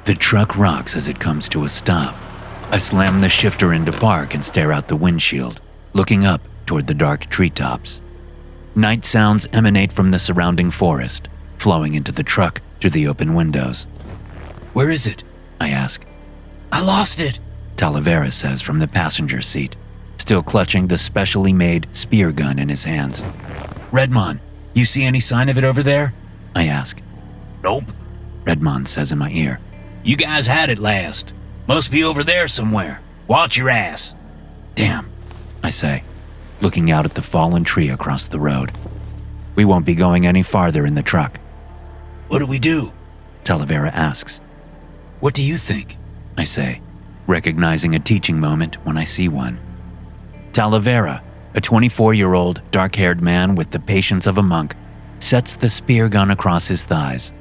The truck rocks as it comes to a stop. I slam the shifter into park and stare out the windshield, looking up toward the dark treetops. Night sounds emanate from the surrounding forest, flowing into the truck through the open windows. "Where is it?" I ask. "I lost it," Talavera says from the passenger seat, still clutching the specially made spear gun in his hands. "Redmond, you see any sign of it over there?" I ask. "Nope," Redmond says in my ear. "You guys had it last. Must be over there somewhere. Watch your ass." "Damn," I say, looking out at the fallen tree across the road. We won't be going any farther in the truck. "What do we do?" Talavera asks. "What do you think?" I say, recognizing a teaching moment when I see one. Talavera, a 24-year-old dark-haired man with the patience of a monk, sets the spear gun across his thighs.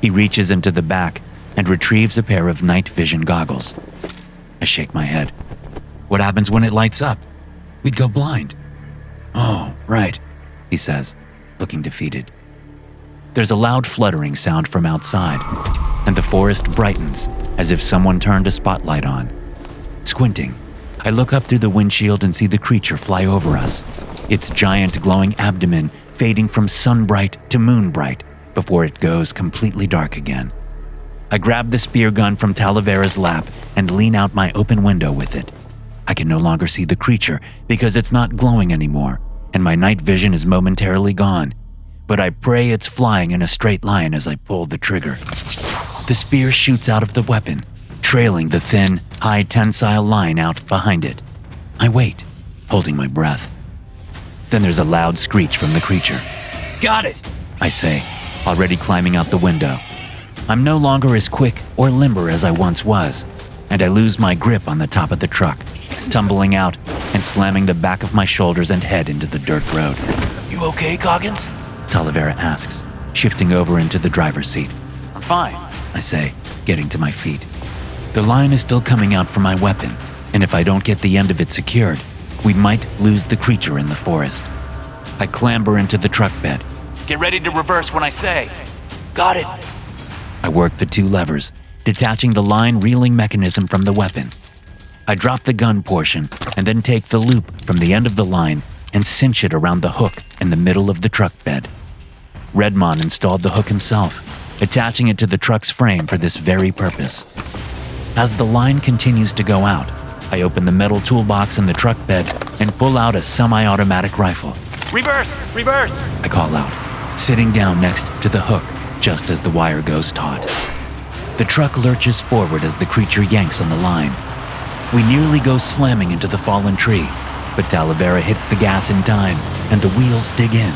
He reaches into the back and retrieves a pair of night vision goggles. I shake my head. "What happens when it lights up? We'd go blind." "Oh, right," he says, looking defeated. There's a loud fluttering sound from outside, and the forest brightens as if someone turned a spotlight on. Squinting, I look up through the windshield and see the creature fly over us, its giant glowing abdomen fading from sun-bright to moon-bright before it goes completely dark again. I grab the spear gun from Talavera's lap and lean out my open window with it. I can no longer see the creature because it's not glowing anymore, and my night vision is momentarily gone, but I pray it's flying in a straight line as I pull the trigger. The spear shoots out of the weapon, trailing the thin, high tensile line out behind it. I wait, holding my breath. Then there's a loud screech from the creature. "Got it," I say, already climbing out the window. I'm no longer as quick or limber as I once was, and I lose my grip on the top of the truck, tumbling out and slamming the back of my shoulders and head into the dirt road. "You okay, Coggins?" Talavera asks, shifting over into the driver's seat. "I'm fine," I say, getting to my feet. The line is still coming out from my weapon, and if I don't get the end of it secured, we might lose the creature in the forest. I clamber into the truck bed. "Get ready to reverse when I say." "Got it." I work the two levers, detaching the line reeling mechanism from the weapon. I drop the gun portion and then take the loop from the end of the line and cinch it around the hook in the middle of the truck bed. Redmond installed the hook himself, attaching it to the truck's frame for this very purpose. As the line continues to go out, I open the metal toolbox in the truck bed and pull out a semi-automatic rifle. "Reverse! Reverse!" I call out, sitting down next to the hook just as the wire goes taut. The truck lurches forward as the creature yanks on the line. We nearly go slamming into the fallen tree, but Talavera hits the gas in time and the wheels dig in.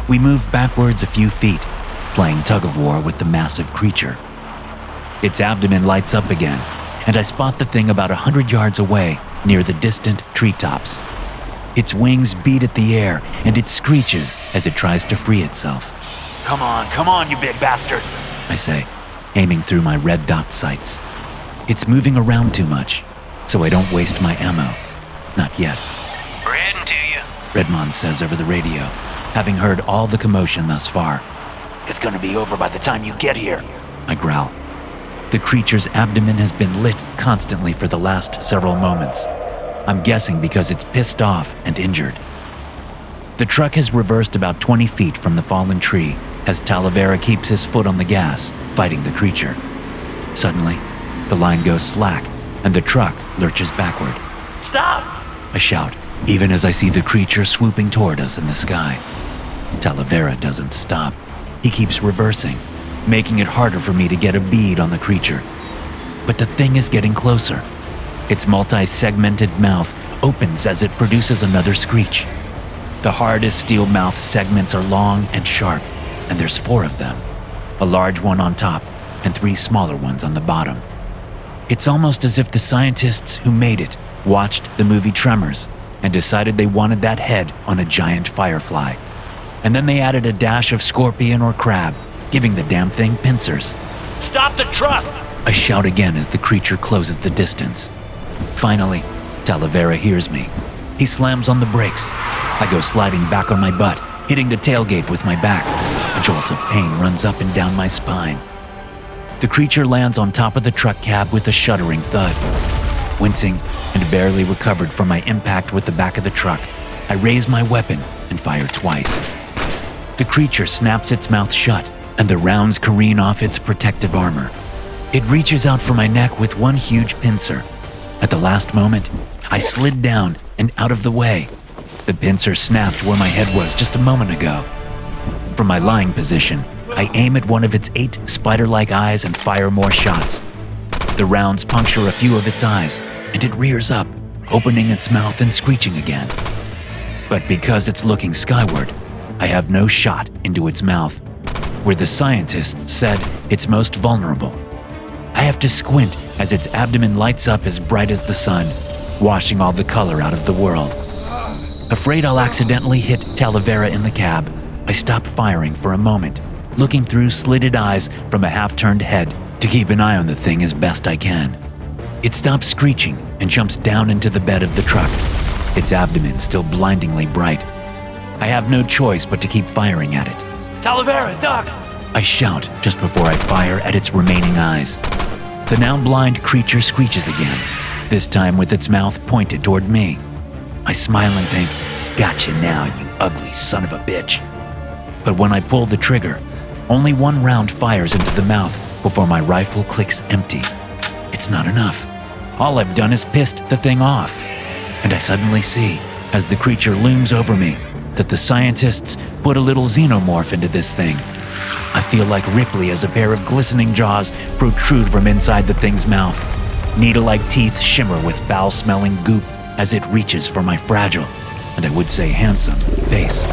We move backwards a few feet, playing tug-of-war with the massive creature. Its abdomen lights up again, and I spot the thing about 100 yards away near the distant treetops. Its wings beat at the air, and it screeches as it tries to free itself. Come on, you big bastard," I say, aiming through my red dot sights. It's moving around too much, so I don't waste my ammo. Not yet. "We're heading to you," Redmond says over the radio, having heard all the commotion thus far. "It's gonna be over by the time you get here," I growl. The creature's abdomen has been lit constantly for the last several moments. I'm guessing because it's pissed off and injured. The truck has reversed about 20 feet from the fallen tree as Talavera keeps his foot on the gas, fighting the creature. Suddenly, the line goes slack and the truck lurches backward. "Stop!" I shout, even as I see the creature swooping toward us in the sky. Talavera doesn't stop. He keeps reversing, making it harder for me to get a bead on the creature. But the thing is getting closer. Its multi-segmented mouth opens as it produces another screech. The hard as steel mouth segments are long and sharp, and there's 4 of them, a large one on top and 3 smaller ones on the bottom. It's almost as if the scientists who made it watched the movie Tremors and decided they wanted that head on a giant firefly. And then they added a dash of scorpion or crab, giving the damn thing pincers. "Stop the truck!" I shout again as the creature closes the distance. Finally, Talavera hears me. He slams on the brakes. I go sliding back on my butt, hitting the tailgate with my back. A jolt of pain runs up and down my spine. The creature lands on top of the truck cab with a shuddering thud. Wincing and barely recovered from my impact with the back of the truck, I raise my weapon and fire twice. The creature snaps its mouth shut, and the rounds careen off its protective armor. It reaches out for my neck with one huge pincer. At the last moment, I slid down and out of the way. The pincer snapped where my head was just a moment ago. From my lying position, I aim at one of its 8 spider-like eyes and fire more shots. The rounds puncture a few of its eyes, and it rears up, opening its mouth and screeching again. But because it's looking skyward, I have no shot into its mouth, where the scientists said it's most vulnerable. I have to squint as its abdomen lights up as bright as the sun, washing all the color out of the world. Afraid I'll accidentally hit Talavera in the cab, I stop firing for a moment, looking through slitted eyes from a half-turned head to keep an eye on the thing as best I can. It stops screeching and jumps down into the bed of the truck, its abdomen still blindingly bright. I have no choice but to keep firing at it. Talavera, duck! I shout just before I fire at its remaining eyes. The now blind creature screeches again, this time with its mouth pointed toward me. I smile and think, gotcha now, you ugly son of a bitch. But when I pull the trigger, only one round fires into the mouth before my rifle clicks empty. It's not enough. All I've done is pissed the thing off. And I suddenly see, as the creature looms over me, that the scientists put a little xenomorph into this thing. I feel like Ripley as a pair of glistening jaws protrude from inside the thing's mouth. Needle-like teeth shimmer with foul-smelling goop as it reaches for my fragile, and I would say handsome, face.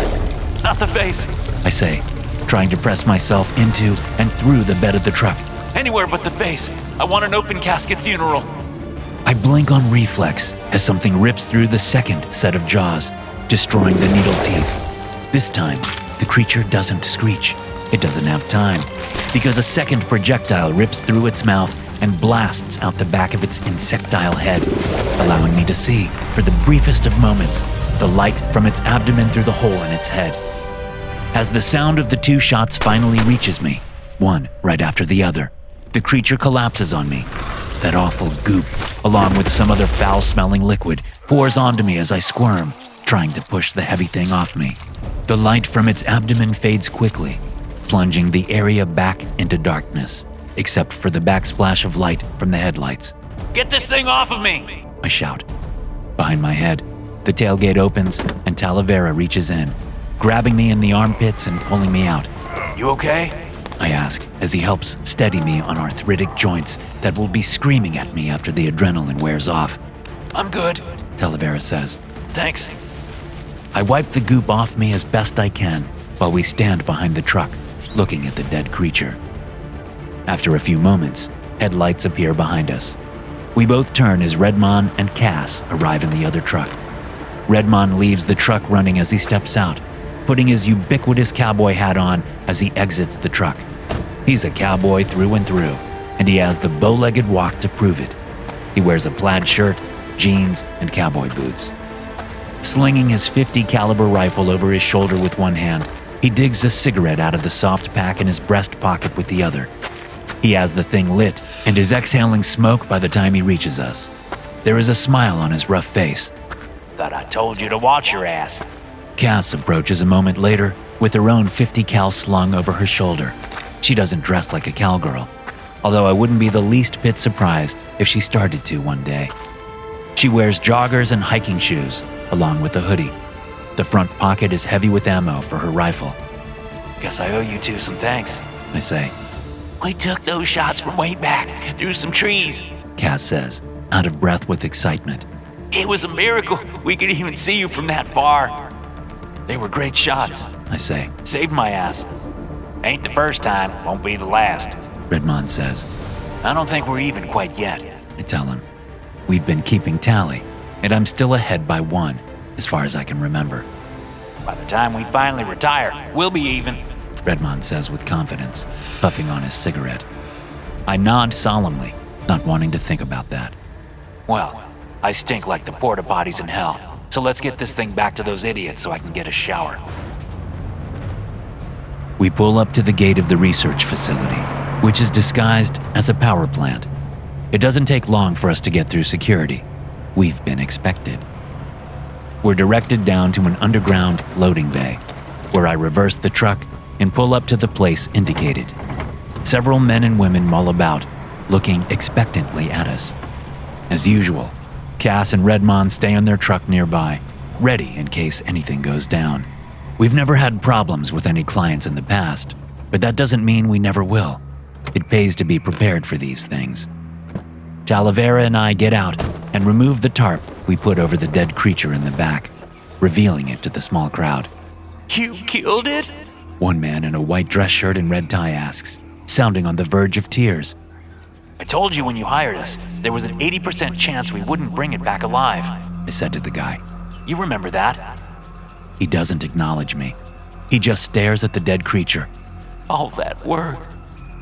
Not the face. I say, trying to press myself into and through the bed of the truck. Anywhere but the face. I want an open casket funeral. I blink on reflex as something rips through the second set of jaws, destroying the needle teeth. This time, the creature doesn't screech. It doesn't have time, because a second projectile rips through its mouth and blasts out the back of its insectile head, allowing me to see, for the briefest of moments, the light from its abdomen through the hole in its head. As the sound of the 2 shots finally reaches me, one right after the other, the creature collapses on me. That awful goop, along with some other foul-smelling liquid, pours onto me as I squirm, trying to push the heavy thing off me. The light from its abdomen fades quickly, plunging the area back into darkness, except for the backsplash of light from the headlights. Get this thing off of me! I shout. Behind my head, the tailgate opens and Talavera reaches in, grabbing me in the armpits and pulling me out. You okay? I ask as he helps steady me on arthritic joints that will be screaming at me after the adrenaline wears off. I'm good, Talavera says. Thanks. I wipe the goop off me as best I can while we stand behind the truck, looking at the dead creature. After a few moments, headlights appear behind us. We both turn as Redmon and Cass arrive in the other truck. Redmon leaves the truck running as he steps out, putting his ubiquitous cowboy hat on as he exits the truck. He's a cowboy through and through, and he has the bow-legged walk to prove it. He wears a plaid shirt, jeans, and cowboy boots. Slinging his .50 caliber rifle over his shoulder with one hand, he digs a cigarette out of the soft pack in his breast pocket with the other. He has the thing lit and is exhaling smoke by the time he reaches us. There is a smile on his rough face. Thought I told you to watch your ass. Cass approaches a moment later with her own .50 cal slung over her shoulder. She doesn't dress like a cowgirl, although I wouldn't be the least bit surprised if she started to one day. She wears joggers and hiking shoes, along with a hoodie. The front pocket is heavy with ammo for her rifle. Guess I owe you two some thanks, I say. We took those shots from way back, through some trees, Cass says, out of breath with excitement. It was a miracle we could even see you from that far. They were great shots, I say. Saved my ass. Ain't the first time, won't be the last, Redmon says. I don't think we're even quite yet, I tell him. We've been keeping tally, and I'm still ahead by 1, as far as I can remember. By the time we finally retire, we'll be even, Redmon says with confidence, puffing on his cigarette. I nod solemnly, not wanting to think about that. Well, I stink like the porta potties in hell, so let's get this thing back to those idiots so I can get a shower. We pull up to the gate of the research facility. which is disguised as a power plant. It doesn't take long for us to get through security. We've been expected. We're directed down to an underground loading bay, where I reverse the truck and pull up to the place indicated. Several men and women mull about, looking expectantly at us. As usual, Cass and Redmond stay in their truck nearby, ready in case anything goes down. We've never had problems with any clients in the past, but that doesn't mean we never will. It pays to be prepared for these things. Talavera and I get out and remove the tarp we put over the dead creature in the back, revealing it to the small crowd. You killed it? One man in a white dress shirt and red tie asks, sounding on the verge of tears. I told you when you hired us, there was an 80% chance we wouldn't bring it back alive, I said to the guy. You remember that? He doesn't acknowledge me. He just stares at the dead creature. All that work.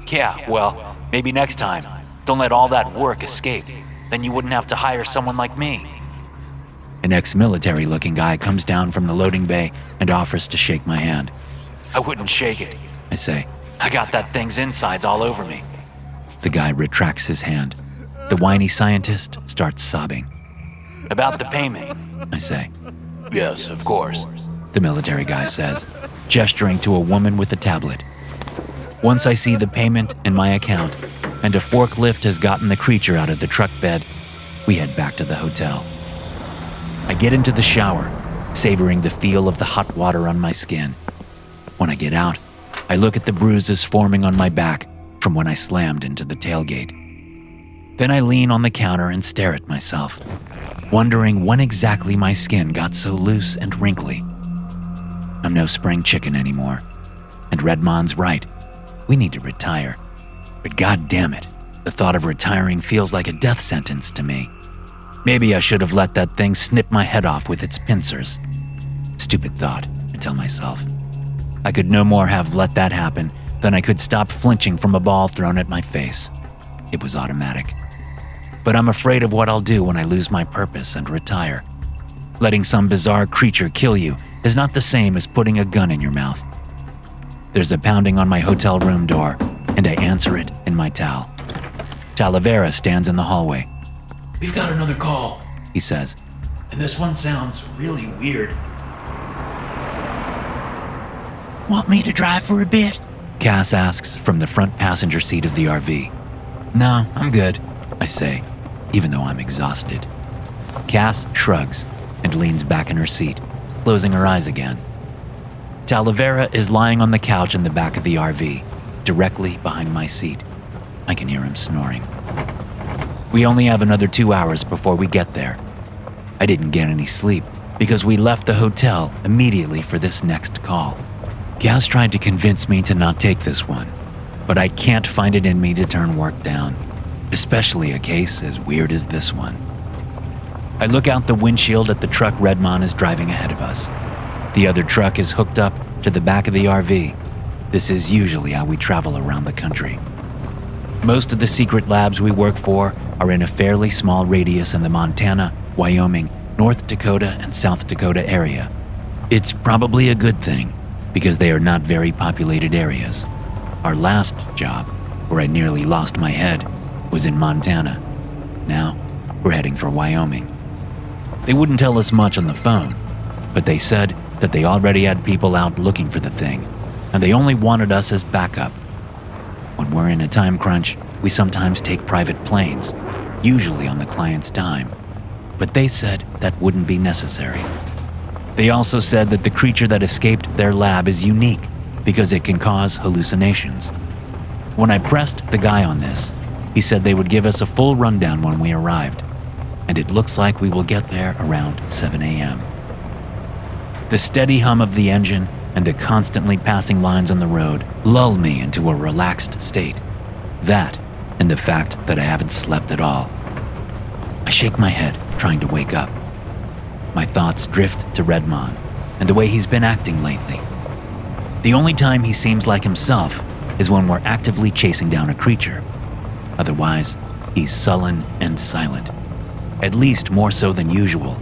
Yeah, well, maybe next time. Don't let all that work escape. Then you wouldn't have to hire someone like me. An ex-military looking guy comes down from the loading bay and offers to shake my hand. I wouldn't shake it, I say. I got that thing's insides all over me. The guy retracts his hand. The whiny scientist starts sobbing. About the payment, I say. Yes, of course, the military guy says, gesturing to a woman with a tablet. Once I see the payment in my account and a forklift has gotten the creature out of the truck bed, we head back to the hotel. I get into the shower, savoring the feel of the hot water on my skin. When I get out, I look at the bruises forming on my back from when I slammed into the tailgate. Then I lean on the counter and stare at myself, wondering when exactly my skin got so loose and wrinkly. I'm no spring chicken anymore, and Redmond's right. We need to retire. But god damn it, the thought of retiring feels like a death sentence to me. Maybe I should have let that thing snip my head off with its pincers. Stupid thought, I tell myself. I could no more have let that happen than I could stop flinching from a ball thrown at my face. It was automatic. But I'm afraid of what I'll do when I lose my purpose and retire. Letting some bizarre creature kill you is not the same as putting a gun in your mouth. There's a pounding on my hotel room door, and I answer it in my towel. Talavera stands in the hallway. We've got another call, he says. And this one sounds really weird. Want me to drive for a bit? Cass asks from the front passenger seat of the RV. No, I'm good, I say, even though I'm exhausted. Cass shrugs and leans back in her seat, closing her eyes again. Talavera is lying on the couch in the back of the RV, directly behind my seat. I can hear him snoring. We only have another 2 hours before we get there. I didn't get any sleep because we left the hotel immediately for this next call. Cass tried to convince me to not take this one, but I can't find it in me to turn work down, especially a case as weird as this one. I look out the windshield at the truck Redmond is driving ahead of us. The other truck is hooked up to the back of the RV. This is usually how we travel around the country. Most of the secret labs we work for are in a fairly small radius in the Montana, Wyoming, North Dakota, and South Dakota area. It's probably a good thing, because they are not very populated areas. Our last job, where I nearly lost my head, was in Montana. Now, we're heading for Wyoming. They wouldn't tell us much on the phone, but they said that they already had people out looking for the thing, and they only wanted us as backup. When we're in a time crunch, we sometimes take private planes, usually on the client's dime, but they said that wouldn't be necessary. They also said that the creature that escaped their lab is unique because it can cause hallucinations. When I pressed the guy on this, he said they would give us a full rundown when we arrived, and it looks like we will get there around 7 a.m. The steady hum of the engine and the constantly passing lines on the road lull me into a relaxed state. That, and the fact that I haven't slept at all. I shake my head, trying to wake up. My thoughts drift to Redmond and the way he's been acting lately. The only time he seems like himself is when we're actively chasing down a creature. Otherwise, he's sullen and silent, at least more so than usual,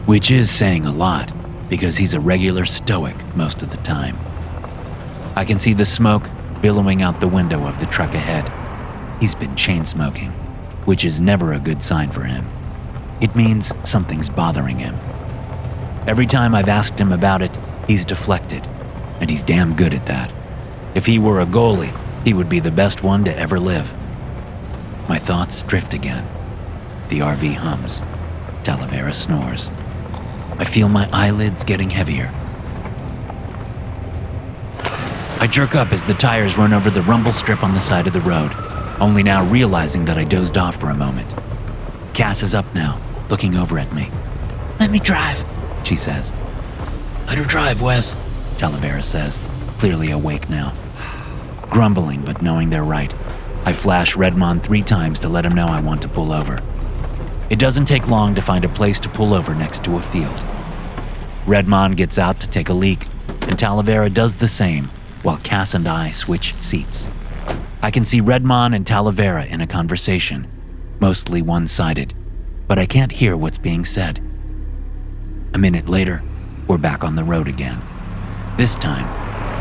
which is saying a lot because he's a regular stoic most of the time. I can see the smoke billowing out the window of the truck ahead. He's been chain smoking, which is never a good sign for him. It means something's bothering him. Every time I've asked him about it, he's deflected, and he's damn good at that. If he were a goalie, he would be the best one to ever live. My thoughts drift again. The RV hums. Talavera snores. I feel my eyelids getting heavier. I jerk up as the tires run over the rumble strip on the side of the road, only now realizing that I dozed off for a moment. Cass is up now, looking over at me. Let me drive, She says. Let her drive, Wes. Talavera says, clearly awake now. Grumbling, but knowing they're right, I flash Redmond 3 times to let him know I want to pull over. It doesn't take long to find a place to pull over next to a field. Redmond gets out to take a leak, and Talavera does the same, while Cass and I switch seats. I can see Redmond and Talavera in a conversation, mostly one-sided, but I can't hear what's being said. A minute later, we're back on the road again. This time,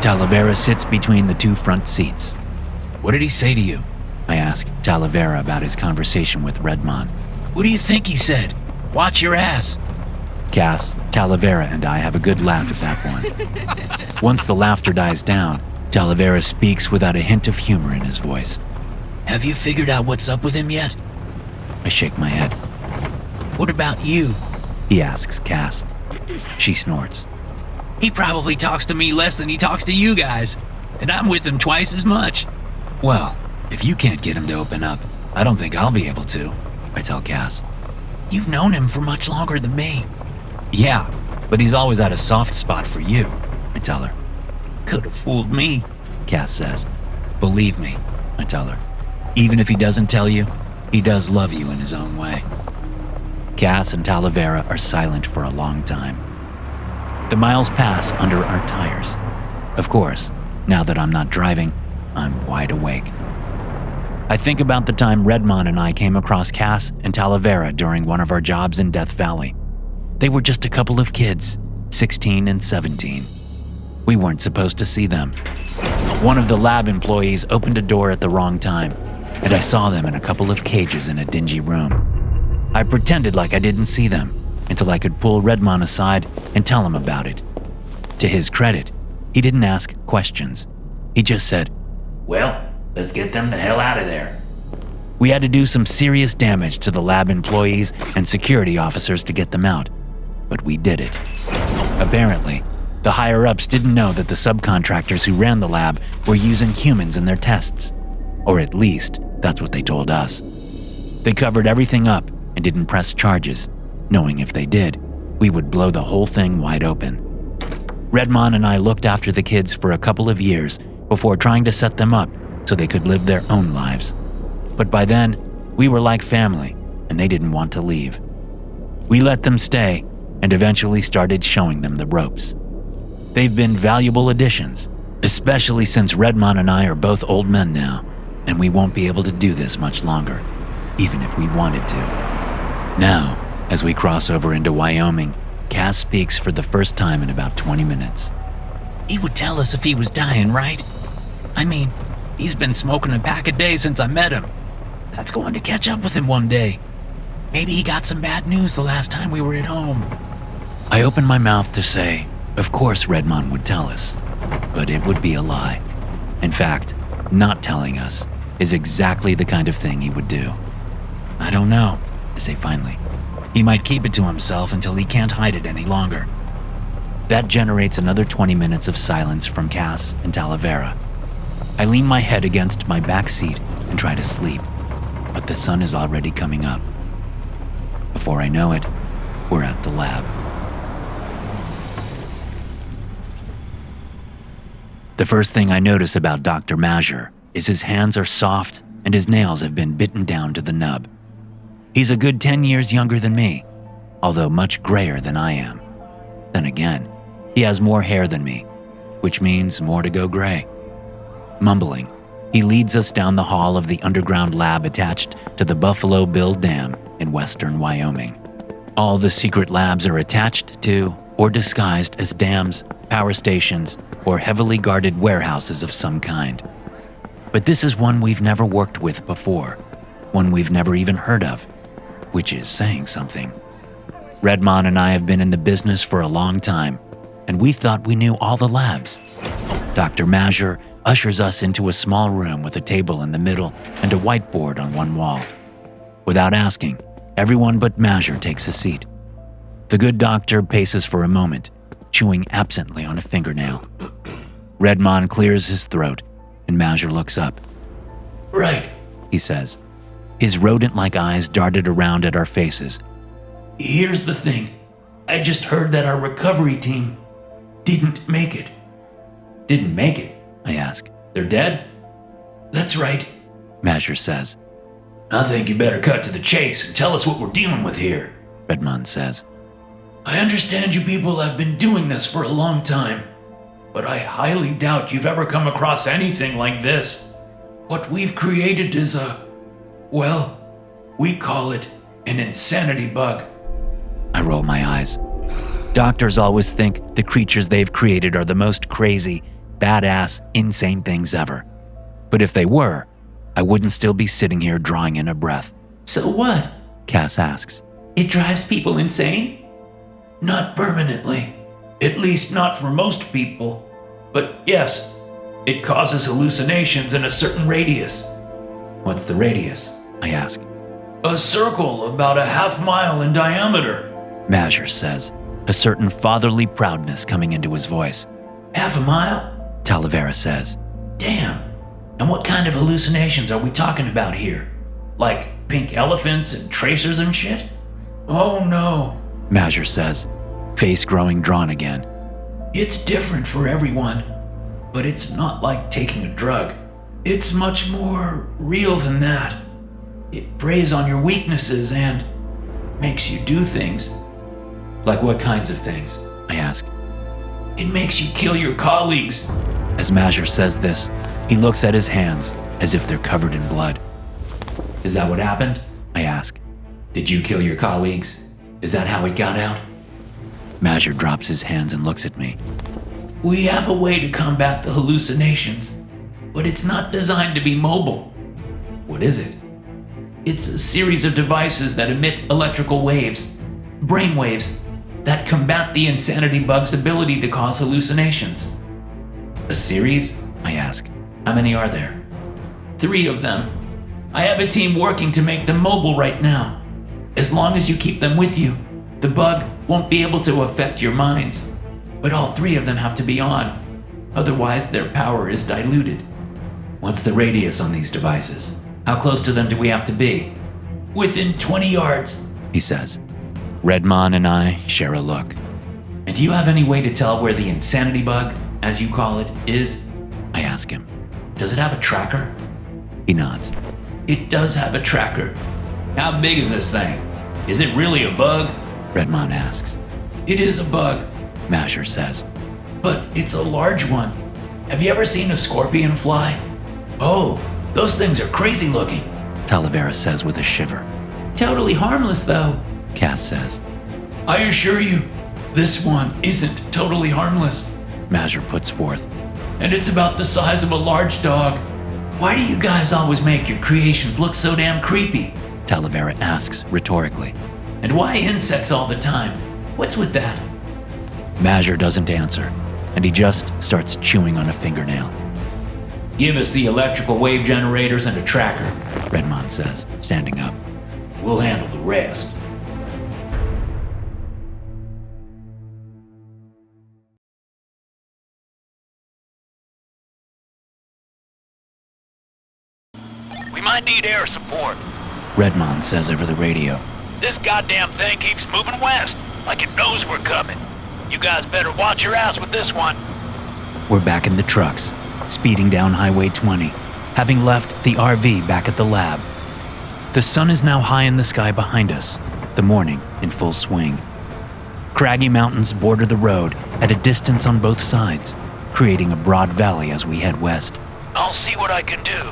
Talavera sits between the 2 front seats. What did he say to you? I ask Talavera about his conversation with Redmond. What do you think he said? Watch your ass. Cass, Talavera, and I have a good laugh at that one. Once the laughter dies down, Talavera speaks without a hint of humor in his voice. Have you figured out what's up with him yet? I shake my head. What about you? He asks Cass. She snorts. He probably talks to me less than he talks to you guys, and I'm with him twice as much. Well, if you can't get him to open up, I don't think I'll be able to, I tell Cass. You've known him for much longer than me. Yeah, but he's always had a soft spot for you, I tell her. Could have fooled me, Cass says. Believe me, I tell her. Even if he doesn't tell you, he does love you in his own way. Cass and Talavera are silent for a long time. The miles pass under our tires. Of course, now that I'm not driving, I'm wide awake. I think about the time Redmond and I came across Cass and Talavera during one of our jobs in Death Valley. They were just a couple of kids, 16 and 17. We weren't supposed to see them. One of the lab employees opened a door at the wrong time, and I saw them in a couple of cages in a dingy room. I pretended like I didn't see them until I could pull Redmond aside and tell him about it. To his credit, he didn't ask questions. He just said, Well, let's get them the hell out of there. We had to do some serious damage to the lab employees and security officers to get them out, but we did it. Apparently, the higher-ups didn't know that the subcontractors who ran the lab were using humans in their tests. Or at least, that's what they told us. They covered everything up and didn't press charges, knowing if they did, we would blow the whole thing wide open. Redmond and I looked after the kids for a couple of years before trying to set them up so they could live their own lives. But by then, we were like family, and they didn't want to leave. We let them stay and eventually started showing them the ropes. They've been valuable additions, especially since Redmond and I are both old men now, and we won't be able to do this much longer, even if we wanted to. Now, as we cross over into Wyoming, Cass speaks for the first time in about 20 minutes. He would tell us if he was dying, right? I mean, he's been smoking a pack a day since I met him. That's going to catch up with him one day. Maybe he got some bad news the last time we were at home. I open my mouth to say, of course Redmond would tell us, but it would be a lie. In fact, not telling us is exactly the kind of thing he would do. I don't know, I say finally. He might keep it to himself until he can't hide it any longer. That generates another 20 minutes of silence from Cass and Talavera. I lean my head against my back seat and try to sleep, but the sun is already coming up. Before I know it, we're at the lab. The first thing I notice about Dr. Mazur is his hands are soft and his nails have been bitten down to the nub. He's a good 10 years younger than me, although much grayer than I am. Then again, he has more hair than me, which means more to go gray. Mumbling, he leads us down the hall of the underground lab attached to the Buffalo Bill Dam in western Wyoming. All the secret labs are attached to or disguised as dams, power stations, or heavily guarded warehouses of some kind. But this is one we've never worked with before, one we've never even heard of, which is saying something. Redmond and I have been in the business for a long time, and we thought we knew all the labs. Dr. Mazur ushers us into a small room with a table in the middle and a whiteboard on one wall. Without asking, everyone but Mazur takes a seat. The good doctor paces for a moment, chewing absently on a fingernail. Redmond clears his throat, and Mazur looks up. "Right," he says. His rodent-like eyes darted around at our faces. "Here's the thing. I just heard that our recovery team didn't make it." Didn't make it? I ask. They're dead? "That's right." Mazur says. "I think you better cut to the chase and tell us what we're dealing with here." Redmond says. "I understand you people have been doing this for a long time, but I highly doubt you've ever come across anything like this. What we've created is well, we call it an insanity bug." I roll my eyes. Doctors always think the creatures they've created are the most crazy, badass, insane things ever. But if they were, I wouldn't still be sitting here drawing in a breath. "So what?" Cass asks. "It drives people insane?" "Not permanently. At least not for most people. But yes, it causes hallucinations in a certain radius." What's the radius? I ask. "A circle about a half-mile in diameter." Mazur says, a certain fatherly proudness coming into his voice. "Half a mile?" Talavera says. "Damn. And what kind of hallucinations are we talking about here? Like pink elephants and tracers and shit?" "Oh no," Mazur says, face growing drawn again. "It's different for everyone, but it's not like taking a drug. It's much more real than that. It preys on your weaknesses and makes you do things." Like what kinds of things? I ask. "It makes you kill your colleagues." As Mazur says this, he looks at his hands as if they're covered in blood. Is that what happened? I ask. Did you kill your colleagues? Is that how it got out? Mazur drops his hands and looks at me. "We have a way to combat the hallucinations, but it's not designed to be mobile. What is it? It's a series of devices that emit electrical waves, brain waves, that combat the insanity bug's ability to cause hallucinations." A series? I ask. How many are there? 3 of them. I have a team working to make them mobile right now. As long as you keep them with you, the bug won't be able to affect your minds. But all 3 of them have to be on. Otherwise, their power is diluted. What's the radius on these devices? How close to them do we have to be? "Within 20 yards. He says. Redmond and I share a look. And do you have any way to tell where the insanity bug, as you call it, is? I ask him. Does it have a tracker? He nods. It does have a tracker." How big is this thing? Is it really a bug? Redmond asks. "It is a bug, Mazur says. but it's a large one. Have you ever seen a scorpion fly? Oh, those things are crazy looking." Talavera says with a shiver. "Totally harmless though." Cass says. "I assure you, this one isn't totally harmless. Mazur puts forth. And it's about the size of a large dog. Why do you guys always make your creations look so damn creepy?" Talavera asks rhetorically. "And why insects all the time? What's with that?" Mazur doesn't answer, and he just starts chewing on a fingernail. Give us the electrical wave generators and a tracker. Redmond says, standing up. We'll handle the rest. We might need air support. Redmond says over the radio. This goddamn thing keeps moving west, like it knows we're coming. You guys better watch your ass with this one. We're back in the trucks, speeding down Highway 20, having left the RV back at the lab. The sun is now high in the sky behind us, the morning in full swing. Craggy mountains border the road at a distance on both sides, creating a broad valley as we head west. I'll see what I can do.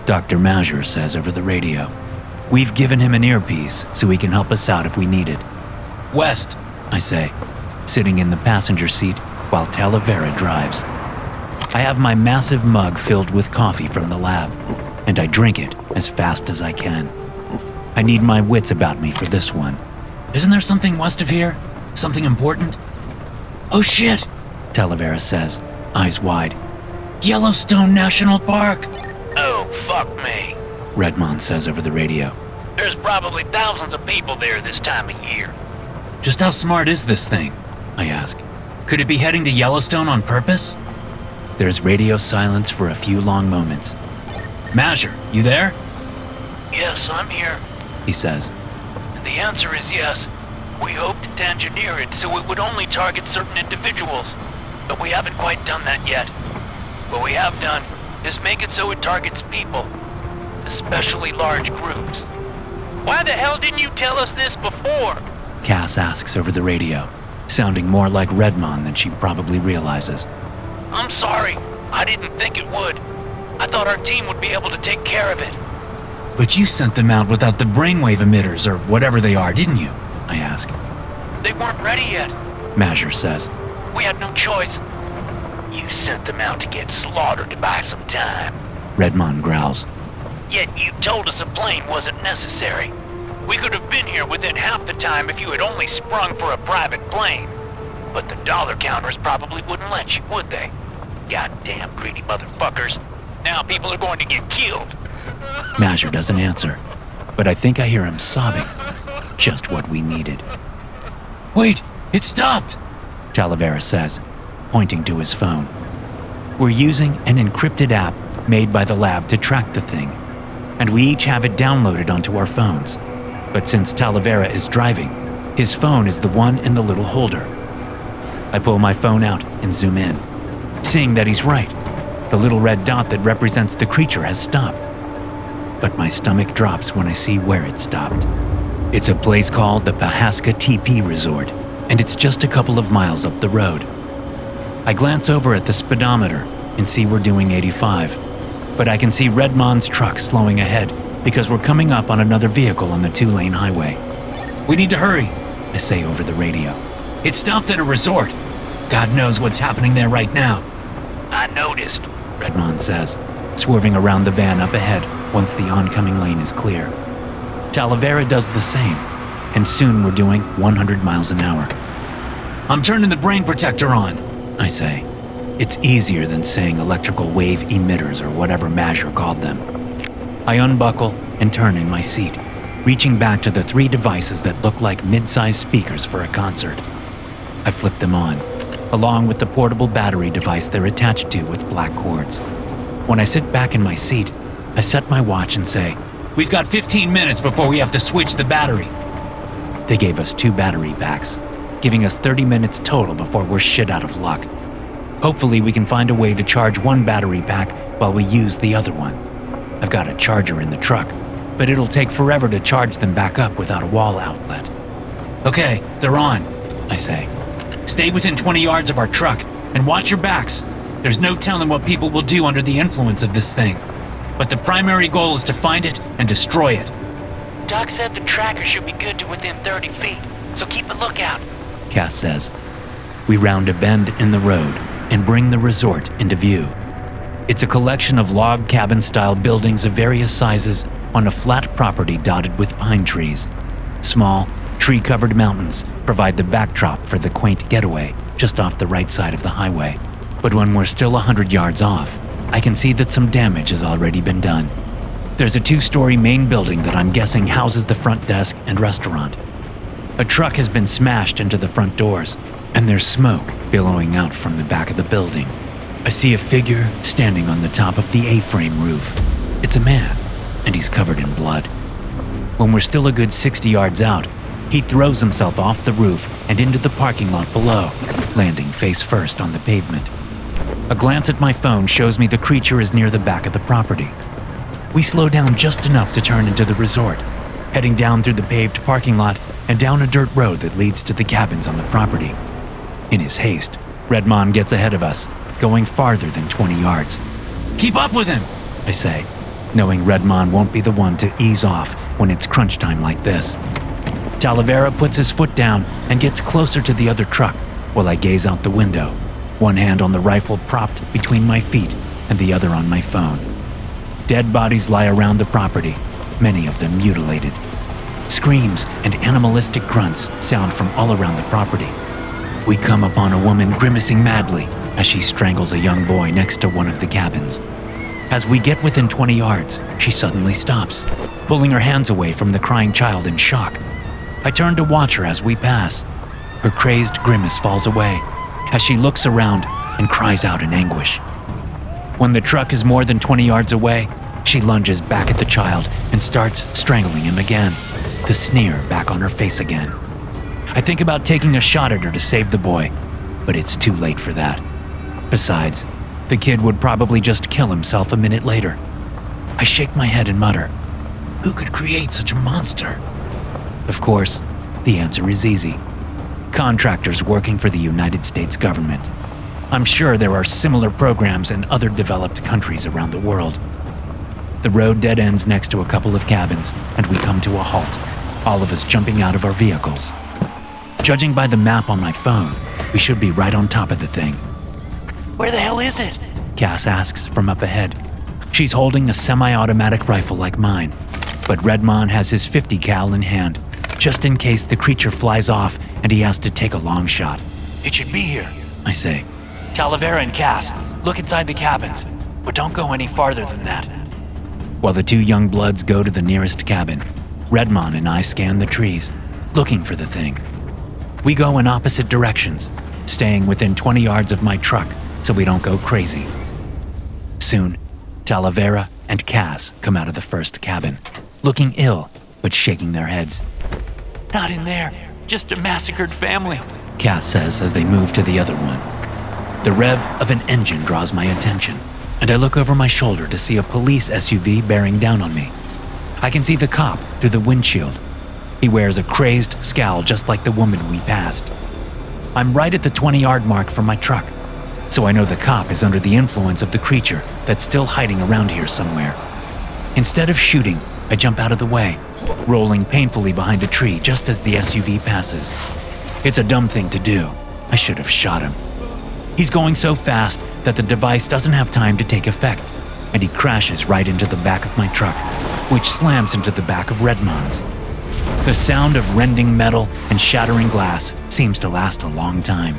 Dr. Mazur says over the radio. We've given him an earpiece so he can help us out if we need it. West, I say, sitting in the passenger seat while Talavera drives. I have my massive mug filled with coffee from the lab, and I drink it as fast as I can. I need my wits about me for this one. Isn't there something west of here? Something important? Oh shit! Talavera says, eyes wide. Yellowstone National Park! Oh, fuck me. Redmond says over the radio. There's probably thousands of people there this time of year. Just how smart is this thing? I ask. Could it be heading to Yellowstone on purpose? There's radio silence for a few long moments. Mazur, you there? Yes, I'm here. He says. The answer is yes. We hoped to engineer it so it would only target certain individuals, but we haven't quite done that yet. What we have done is make it so it targets people, especially large groups. Why the hell didn't you tell us this before? Cass asks over the radio, sounding more like Redmond than she probably realizes. I'm sorry. I didn't think it would. I thought our team would be able to take care of it. But you sent them out without the brainwave emitters or whatever they are, didn't you? I ask. They weren't ready yet. Mazur says. We had no choice. You sent them out to get slaughtered to buy some time. Redmond growls. Yet you told us a plane wasn't necessary. We could have been here within half the time if you had only sprung for a private plane. But the dollar counters probably wouldn't let you, would they? Goddamn greedy motherfuckers. Now people are going to get killed. Mazur doesn't answer, but I think I hear him sobbing. Just what we needed. Wait, it stopped! Talavera says, pointing to his phone. We're using an encrypted app made by the lab to track the thing, and we each have it downloaded onto our phones. But since Talavera is driving, his phone is the one in the little holder. I pull my phone out and zoom in, seeing that he's right. The little red dot that represents the creature has stopped. But my stomach drops when I see where it stopped. It's a place called the Pahaska TP Resort, and it's just a couple of miles up the road. I glance over at the speedometer and see we're doing 85, but I can see Redmond's truck slowing ahead because we're coming up on another vehicle on the 2-lane highway. We need to hurry, I say over the radio. It stopped at a resort. God knows what's happening there right now. I noticed, Redmond says, swerving around the van up ahead once the oncoming lane is clear. Talavera does the same, and soon we're doing 100 miles an hour. I'm turning the brain protector on, I say. It's easier than saying electrical wave emitters or whatever Mazur called them. I unbuckle and turn in my seat, reaching back to the 3 devices that look like mid-sized speakers for a concert. I flip them on, along with the portable battery device they're attached to with black cords. When I sit back in my seat, I set my watch and say, We've got 15 minutes before we have to switch the battery. They gave us 2 battery packs, giving us 30 minutes total before we're shit out of luck. Hopefully we can find a way to charge 1 battery pack while we use the other one. I've got a charger in the truck, but it'll take forever to charge them back up without a wall outlet. Okay, they're on, I say. Stay within 20 yards of our truck and watch your backs. There's no telling what people will do under the influence of this thing. But the primary goal is to find it and destroy it. Doc said the tracker should be good to within 30 feet, so keep a lookout. Cass says. We round a bend in the road and bring the resort into view. It's a collection of log cabin-style buildings of various sizes on a flat property dotted with pine trees. Small, tree-covered mountains provide the backdrop for the quaint getaway just off the right side of the highway. But when we're still 100 yards off, I can see that some damage has already been done. There's a 2-story main building that I'm guessing houses the front desk and restaurant. A truck has been smashed into the front doors, and there's smoke billowing out from the back of the building. I see a figure standing on the top of the A-frame roof. It's a man, and he's covered in blood. When we're still a good 60 yards out, he throws himself off the roof and into the parking lot below, landing face first on the pavement. A glance at my phone shows me the creature is near the back of the property. We slow down just enough to turn into the resort, heading down through the paved parking lot and down a dirt road that leads to the cabins on the property. In his haste, Redmond gets ahead of us, going farther than 20 yards. Keep up with him, I say, knowing Redmond won't be the one to ease off when it's crunch time like this. Talavera puts his foot down and gets closer to the other truck while I gaze out the window. one hand on the rifle propped between my feet and the other on my phone. Dead bodies lie around the property, many of them mutilated. Screams and animalistic grunts sound from all around the property. We come upon a woman grimacing madly as she strangles a young boy next to one of the cabins. As we get within 20 yards, she suddenly stops, pulling her hands away from the crying child in shock. I turn to watch her as we pass. Her crazed grimace falls away as she looks around and cries out in anguish. When the truck is more than 20 yards away, she lunges back at the child and starts strangling him again, the sneer back on her face again. I think about taking a shot at her to save the boy, but it's too late for that. Besides, the kid would probably just kill himself a minute later. I shake my head and mutter, Who could create such a monster? of course, the answer is easy. Contractors working for the United States government. I'm sure there are similar programs in other developed countries around the world. The road dead ends next to a couple of cabins, and we come to a halt, all of us jumping out of our vehicles. Judging by the map on my phone, we should be right on top of the thing. Where the hell is it? Cass asks from up ahead. She's holding a semi-automatic rifle like mine, but Redmond has his .50 cal in hand, just in case the creature flies off and he has to take a long shot. It should be here. I say. Talavera and Cass, look inside the cabins, but don't go any farther than that. While the two young bloods go to the nearest cabin, Redmond and I scan the trees, looking for the thing. We go in opposite directions, staying within 20 yards of my truck so we don't go crazy. Soon, Talavera and Cass come out of the first cabin, looking ill but shaking their heads. Not in there, just a massacred family. Cass says as they move to the other one. The rev of an engine draws my attention, and I look over my shoulder to see a police SUV bearing down on me. I can see the cop through the windshield. He wears a crazed scowl just like the woman we passed. I'm right at the 20-yard mark from my truck, so I know the cop is under the influence of the creature that's still hiding around here somewhere. Instead of shooting, I jump out of the way, rolling painfully behind a tree just as the SUV passes. It's a dumb thing to do. I should have shot him. He's going so fast that the device doesn't have time to take effect, and he crashes right into the back of my truck, which slams into the back of Redmond's. The sound of rending metal and shattering glass seems to last a long time,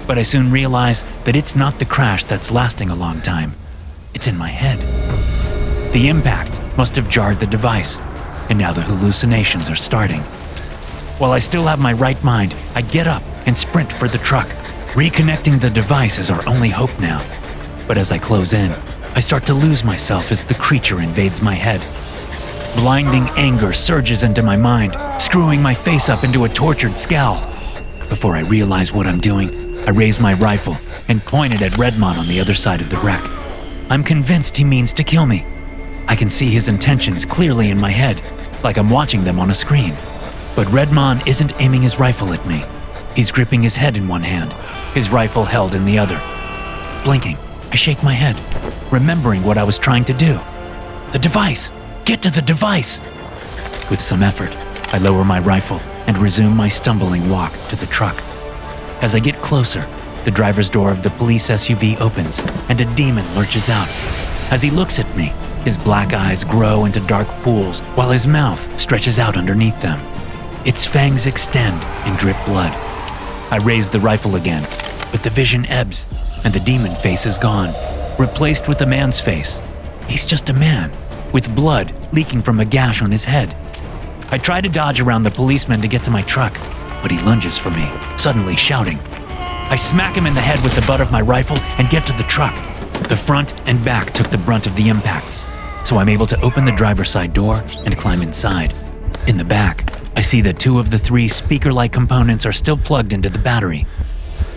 but I soon realize that it's not the crash that's lasting a long time. It's in my head. The impact must have jarred the device, and now the hallucinations are starting. While I still have my right mind, I get up and sprint for the truck. Reconnecting the device is our only hope now. But as I close in, I start to lose myself as the creature invades my head. Blinding anger surges into my mind, screwing my face up into a tortured scowl. Before I realize what I'm doing, I raise my rifle and point it at Redmond on the other side of the wreck. I'm convinced he means to kill me. I can see his intentions clearly in my head, like I'm watching them on a screen. But Redmond isn't aiming his rifle at me. He's gripping his head in one hand, his rifle held in the other. Blinking, I shake my head, remembering what I was trying to do. The device! Get to the device! With some effort, I lower my rifle and resume my stumbling walk to the truck. As I get closer, the driver's door of the police SUV opens and a demon lurches out. As he looks at me, his black eyes grow into dark pools while his mouth stretches out underneath them. Its fangs extend and drip blood. I raise the rifle again, but the vision ebbs and the demon face is gone, replaced with a man's face. He's just a man, with blood leaking from a gash on his head. I try to dodge around the policeman to get to my truck, but he lunges for me, suddenly shouting. I smack him in the head with the butt of my rifle and get to the truck. The front and back took the brunt of the impacts, so I'm able to open the driver's side door and climb inside. In the back, I see that 2 of the 3 speaker-like components are still plugged into the battery.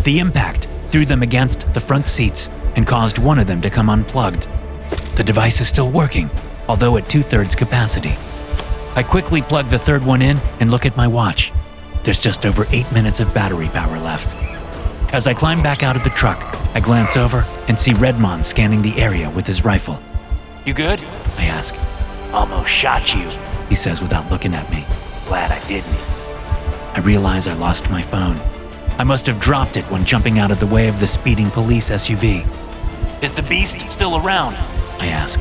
The impact threw them against the front seats and caused one of them to come unplugged. The device is still working, although at 2/3 capacity. I quickly plug the third one in and look at my watch. There's just over 8 minutes of battery power left. As I climb back out of the truck, I glance over and see Redmond scanning the area with his rifle. You good? I ask. Almost shot you. He says without looking at me. Glad I didn't. I realize I lost my phone. I must have dropped it when jumping out of the way of the speeding police SUV. Is the beast still around? I ask.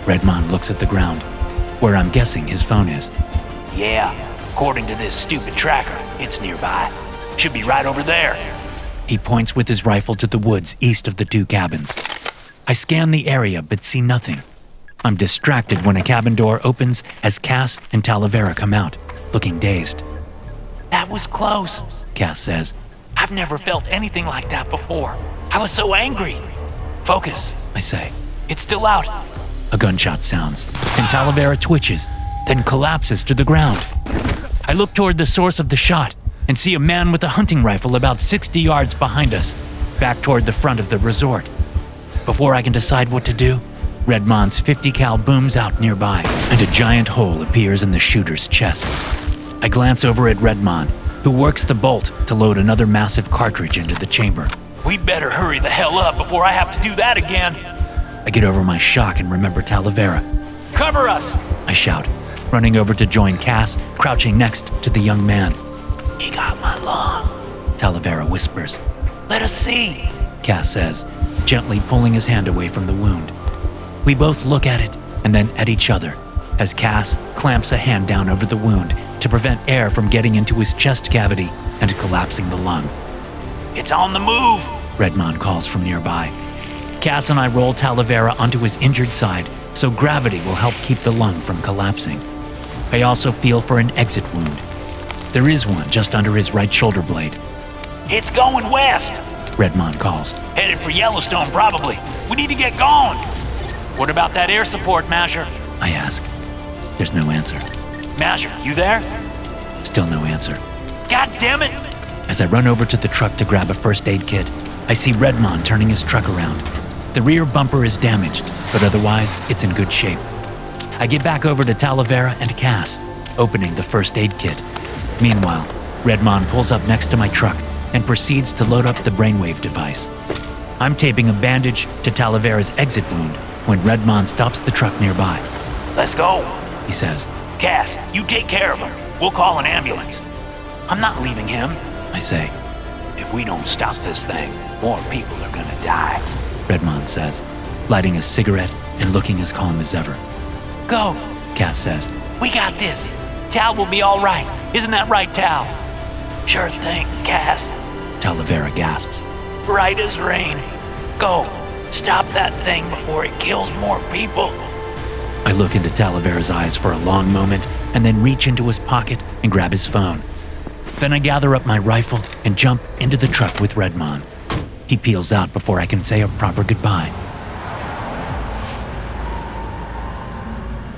Redmond looks at the ground, where I'm guessing his phone is. Yeah, according to this stupid tracker, it's nearby. Should be right over there. He points with his rifle to the woods east of the 2 cabins. I scan the area but see nothing. I'm distracted when a cabin door opens as Cass and Talavera come out, looking dazed. That was close, Cass says. I've never felt anything like that before. I was so angry. Focus, I say. it's still out. A gunshot sounds, and Talavera twitches, then collapses to the ground. I look toward the source of the shot and see a man with a hunting rifle about 60 yards behind us, back toward the front of the resort. Before I can decide what to do, Redmond's 50 cal booms out nearby, and a giant hole appears in the shooter's chest. I glance over at Redmond, who works the bolt to load another massive cartridge into the chamber. We better hurry the hell up before I have to do that again. I get over my shock and remember Talavera. Cover us! I shout, running over to join Cass, crouching next to the young man. He got my lung. Talavera whispers. Let us see. Cass says, gently pulling his hand away from the wound. We both look at it and then at each other as Cass clamps a hand down over the wound to prevent air from getting into his chest cavity and collapsing the lung. It's on the move. Redmond calls from nearby. Cass and I roll Talavera onto his injured side so gravity will help keep the lung from collapsing. I also feel for an exit wound. There is one just under his right shoulder blade. It's going west. Redmond calls. Headed for Yellowstone, probably. We need to get going. What about that air support, Masher? I ask. There's no answer. Masher, you there? Still no answer. God damn it! As I run over to the truck to grab a first aid kit, I see Redmond turning his truck around. The rear bumper is damaged, but otherwise it's in good shape. I get back over to Talavera and Cass, opening the first aid kit. Meanwhile, Redmond pulls up next to my truck and proceeds to load up the brainwave device. I'm taping a bandage to Talavera's exit wound when Redmond stops the truck nearby. Let's go. He says. Cass, you take care of him. We'll call an ambulance. I'm not leaving him. I say. If we don't stop this thing, more people are gonna die. Redmond says, lighting a cigarette and looking as calm as ever. Go, Cass says. we got this. Tal will be all right. Isn't that right, Tal? Sure thing, Cass. Talavera gasps. Right as rain. Go, stop that thing before it kills more people. I look into Talavera's eyes for a long moment and then reach into his pocket and grab his phone. Then I gather up my rifle and jump into the truck with Redmond. He peels out before I can say a proper goodbye.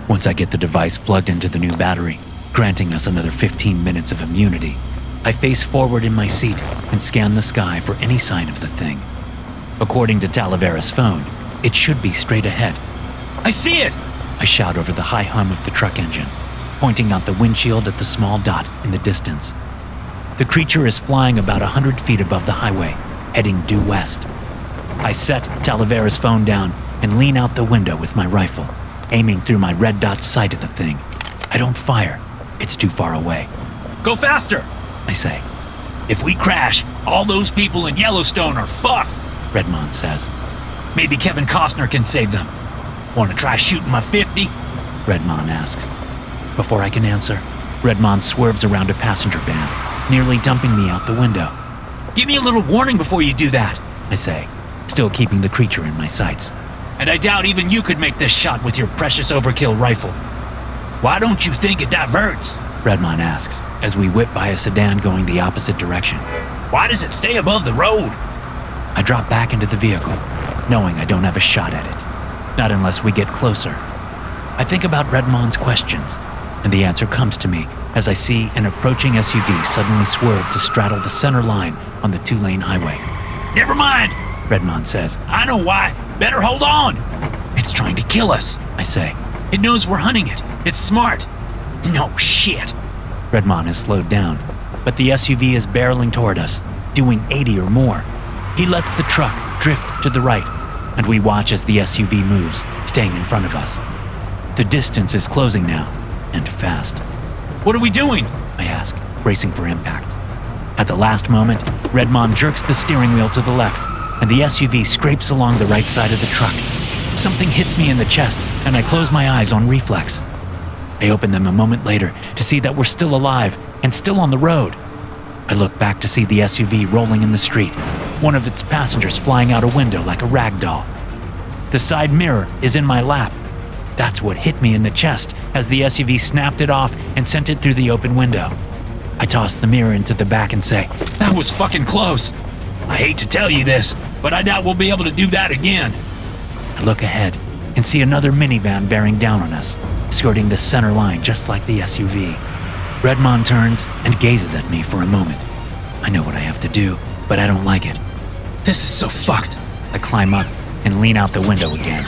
Once I get the device plugged into the new battery, granting us another 15 minutes of immunity, I face forward in my seat and scan the sky for any sign of the thing. According to Talavera's phone, it should be straight ahead. I see it! I shout over the high hum of the truck engine, pointing out the windshield at the small dot in the distance. The creature is flying about 100 feet above the highway, heading due west. I set Talavera's phone down and lean out the window with my rifle, aiming through my red dot sight at the thing. I don't fire. It's too far away. Go faster! I say. If we crash, all those people in Yellowstone are fucked, Redmond says. Maybe Kevin Costner can save them. Want to try shooting my 50? Redmond asks. Before I can answer, Redmond swerves around a passenger van, nearly dumping me out the window. Give me a little warning before you do that, I say, still keeping the creature in my sights. And I doubt even you could make this shot with your precious overkill rifle. Why don't you think it diverts? Redmond asks, as we whip by a sedan going the opposite direction. Why does it stay above the road? I drop back into the vehicle, knowing I don't have a shot at it. Not unless we get closer. I think about Redmond's questions, and the answer comes to me as I see an approaching SUV suddenly swerve to straddle the center line on the 2-lane highway. Never mind, Redmond says. I know why. Better hold on. It's trying to kill us, I say. It knows we're hunting it. It's smart. No shit. Redmond has slowed down, but the SUV is barreling toward us, doing 80 or more. He lets the truck drift to the right, and we watch as the SUV moves, staying in front of us. The distance is closing now, and fast. What are we doing? I ask, bracing for impact. At the last moment, Redmond jerks the steering wheel to the left, and the SUV scrapes along the right side of the truck. Something hits me in the chest, and I close my eyes on reflex. I open them a moment later to see that we're still alive and still on the road. I look back to see the SUV rolling in the street, one of its passengers flying out a window like a rag doll. The side mirror is in my lap. That's what hit me in the chest as the SUV snapped it off and sent it through the open window. I toss the mirror into the back and say, "That was fucking close. I hate to tell you this, but I doubt we'll be able to do that again." I look ahead and see another minivan bearing down on us, skirting the center line just like the SUV. Redmond turns and gazes at me for a moment. I know what I have to do, but I don't like it. This is so fucked. I climb up and lean out the window again.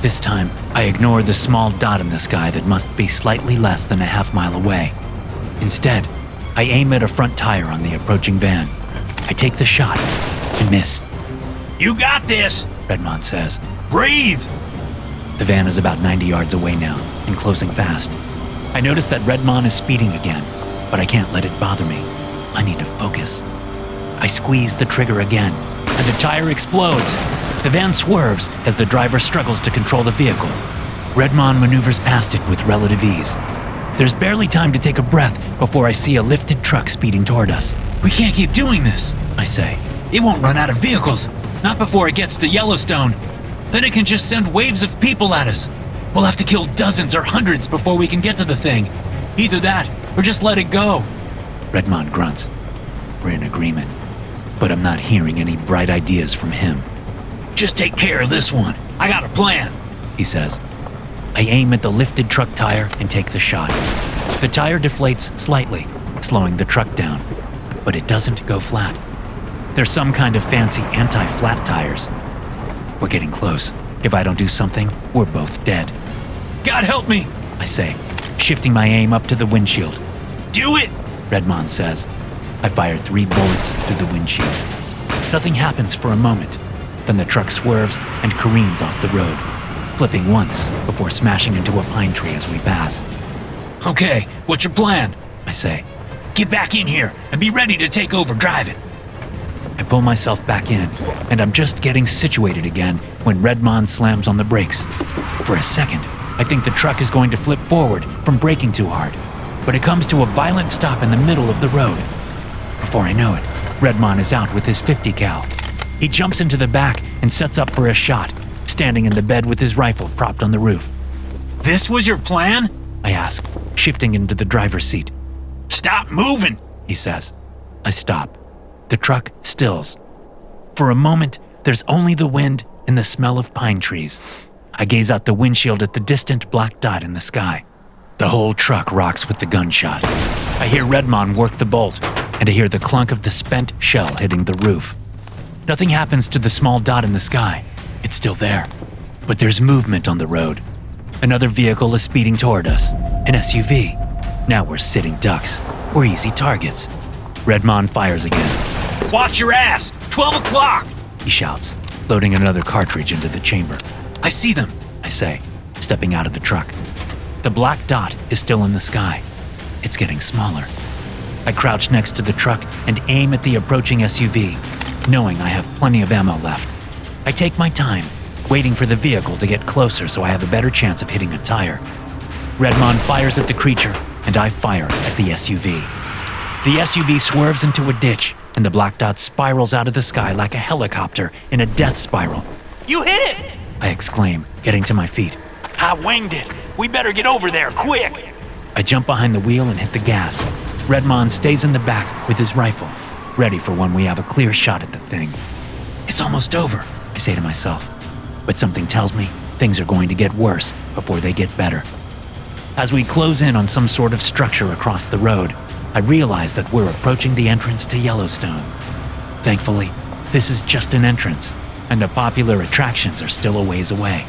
This time, I ignore the small dot in the sky that must be slightly less than a half-mile away. Instead, I aim at a front tire on the approaching van. I take the shot and miss. "You got this," Redmond says. "Breathe." The van is about 90 yards away now and closing fast. I notice that Redmond is speeding again, but I can't let it bother me. I need to focus. I squeeze the trigger again, and the tire explodes. The van swerves as the driver struggles to control the vehicle. Redmond maneuvers past it with relative ease. There's barely time to take a breath before I see a lifted truck speeding toward us. "We can't keep doing this," I say. "It won't run out of vehicles, not before it gets to Yellowstone. Then it can just send waves of people at us. We'll have to kill dozens or hundreds before we can get to the thing. Either that, or just let it go." Redmond grunts. We're in agreement, but I'm not hearing any bright ideas from him. "Just take care of this one. I got a plan," he says. I aim at the lifted truck tire and take the shot. The tire deflates slightly, slowing the truck down, but it doesn't go flat. There's some kind of fancy anti-flat tires. We're getting close. If I don't do something, we're both dead. "God help me," I say, shifting my aim up to the windshield. "Do it," Redmond says. I fire 3 bullets through the windshield. Nothing happens for a moment. Then the truck swerves and careens off the road, flipping once before smashing into a pine tree as we pass. "Okay, what's your plan?" I say. "Get back in here and be ready to take over driving." I pull myself back in, and I'm just getting situated again when Redmond slams on the brakes. For a second, I think the truck is going to flip forward from braking too hard, but it comes to a violent stop in the middle of the road. Before I know it, Redmond is out with his 50 cal. He jumps into the back and sets up for a shot, standing in the bed with his rifle propped on the roof. "This was your plan?" I ask, shifting into the driver's seat. "Stop moving," he says. I stop. The truck stills. For a moment, there's only the wind and the smell of pine trees. I gaze out the windshield at the distant black dot in the sky. The whole truck rocks with the gunshot. I hear Redmond work the bolt, and I hear the clunk of the spent shell hitting the roof. Nothing happens to the small dot in the sky. It's still there. But there's movement on the road. Another vehicle is speeding toward us, an SUV. Now we're sitting ducks. We're easy targets. Redmond fires again. "Watch your ass! 12 o'clock!" he shouts, loading another cartridge into the chamber. "I see them," I say, stepping out of the truck. The black dot is still in the sky. It's getting smaller. I crouch next to the truck and aim at the approaching SUV, knowing I have plenty of ammo left. I take my time, waiting for the vehicle to get closer so I have a better chance of hitting a tire. Redmond fires at the creature, and I fire at the SUV. The SUV swerves into a ditch, and the black dot spirals out of the sky like a helicopter in a death spiral. You hit it! I exclaim, getting to my feet. I winged it. We better get over there, quick! I jump behind the wheel and hit the gas. Redmond stays in the back with his rifle, ready for when we have a clear shot at the thing. It's almost over, I say to myself, but something tells me things are going to get worse before they get better. As we close in on some sort of structure across the road, I realize that we're approaching the entrance to Yellowstone. Thankfully, this is just an entrance, and the popular attractions are still a ways away.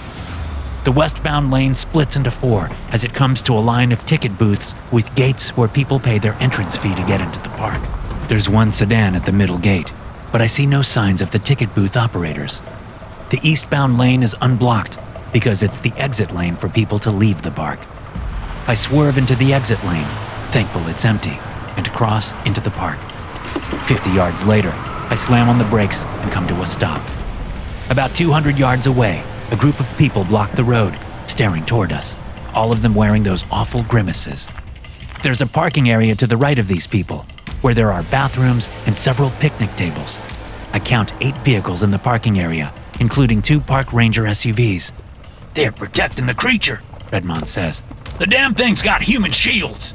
The westbound lane splits into 4 as it comes to a line of ticket booths with gates where people pay their entrance fee to get into the park. There's one sedan at the middle gate, but I see no signs of the ticket booth operators. The eastbound lane is unblocked because it's the exit lane for people to leave the park. I swerve into the exit lane, thankful it's empty, and cross into the park. 50 yards later, I slam on the brakes and come to a stop. About 200 yards away, a group of people block the road, staring toward us, all of them wearing those awful grimaces. There's a parking area to the right of these people, where there are bathrooms and several picnic tables. I count 8 vehicles in the parking area, including 2 park ranger SUVs. They're protecting the creature, Redmond says. The damn thing's got human shields.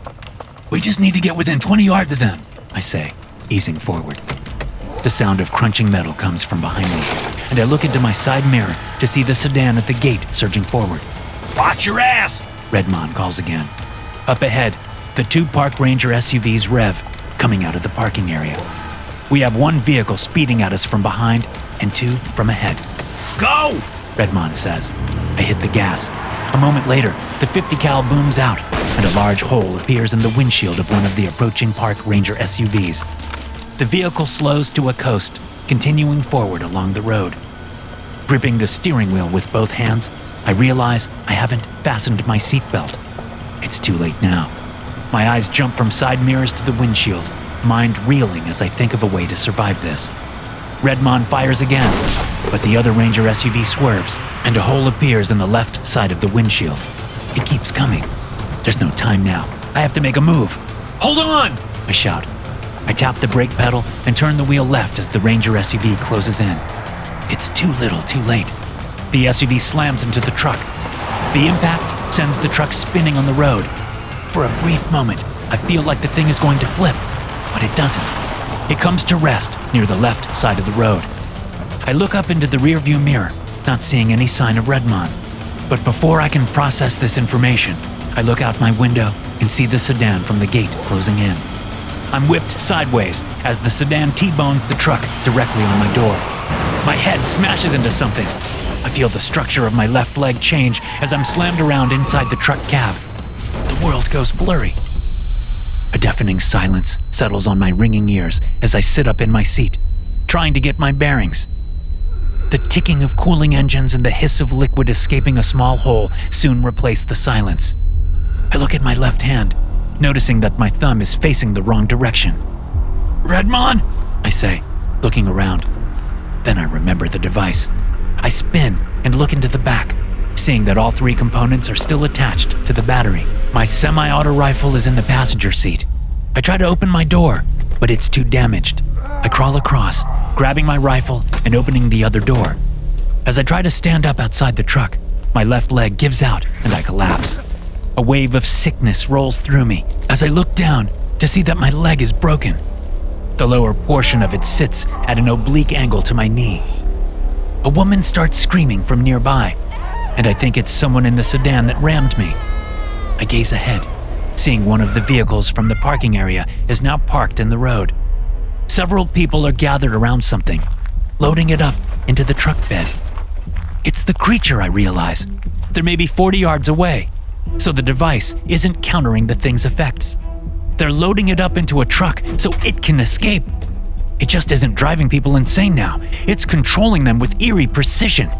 We just need to get within 20 yards of them, I say, easing forward. The sound of crunching metal comes from behind me, and I look into my side mirror to see the sedan at the gate surging forward. Watch your ass, Redmond calls again. Up ahead, the 2 park ranger SUVs rev, coming out of the parking area. We have 1 vehicle speeding at us from behind and 2 from ahead. Go, Redmond says. I hit the gas. A moment later, the 50 cal booms out, and a large hole appears in the windshield of one of the approaching park ranger SUVs. The vehicle slows to a coast, continuing forward along the road. Gripping the steering wheel with both hands, I realize I haven't fastened my seatbelt. It's too late now. My eyes jump from side mirrors to the windshield, mind reeling as I think of a way to survive this. Redmond fires again, but the other Ranger SUV swerves, and a hole appears in the left side of the windshield. It keeps coming. There's no time now. I have to make a move. Hold on! I shout. I tap the brake pedal and turn the wheel left as the Ranger SUV closes in. It's too little, too late. The SUV slams into the truck. The impact sends the truck spinning on the road. For a brief moment, I feel like the thing is going to flip, but it doesn't. It comes to rest near the left side of the road. I look up into the rearview mirror, not seeing any sign of Redmond. But before I can process this information, I look out my window and see the sedan from the gate closing in. I'm whipped sideways as the sedan T-bones the truck directly on my door. My head smashes into something. I feel the structure of my left leg change as I'm slammed around inside the truck cab. The world goes blurry. A deafening silence settles on my ringing ears as I sit up in my seat, trying to get my bearings. The ticking of cooling engines and the hiss of liquid escaping a small hole soon replace the silence. I look at my left hand, noticing that my thumb is facing the wrong direction. "Redmond," I say, looking around. Then I remember the device. I spin and look into the back, seeing that all 3 components are still attached to the battery. My semi-auto rifle is in the passenger seat. I try to open my door, but it's too damaged. I crawl across, grabbing my rifle and opening the other door. As I try to stand up outside the truck, my left leg gives out and I collapse. A wave of sickness rolls through me as I look down to see that my leg is broken. The lower portion of it sits at an oblique angle to my knee. A woman starts screaming from nearby, and I think it's someone in the sedan that rammed me. I gaze ahead, seeing one of the vehicles from the parking area is now parked in the road. Several people are gathered around something, loading it up into the truck bed. It's the creature, I realize. They're maybe 40 yards away, so the device isn't countering the thing's effects. They're loading it up into a truck so it can escape. It just isn't driving people insane now. It's controlling them with eerie precision.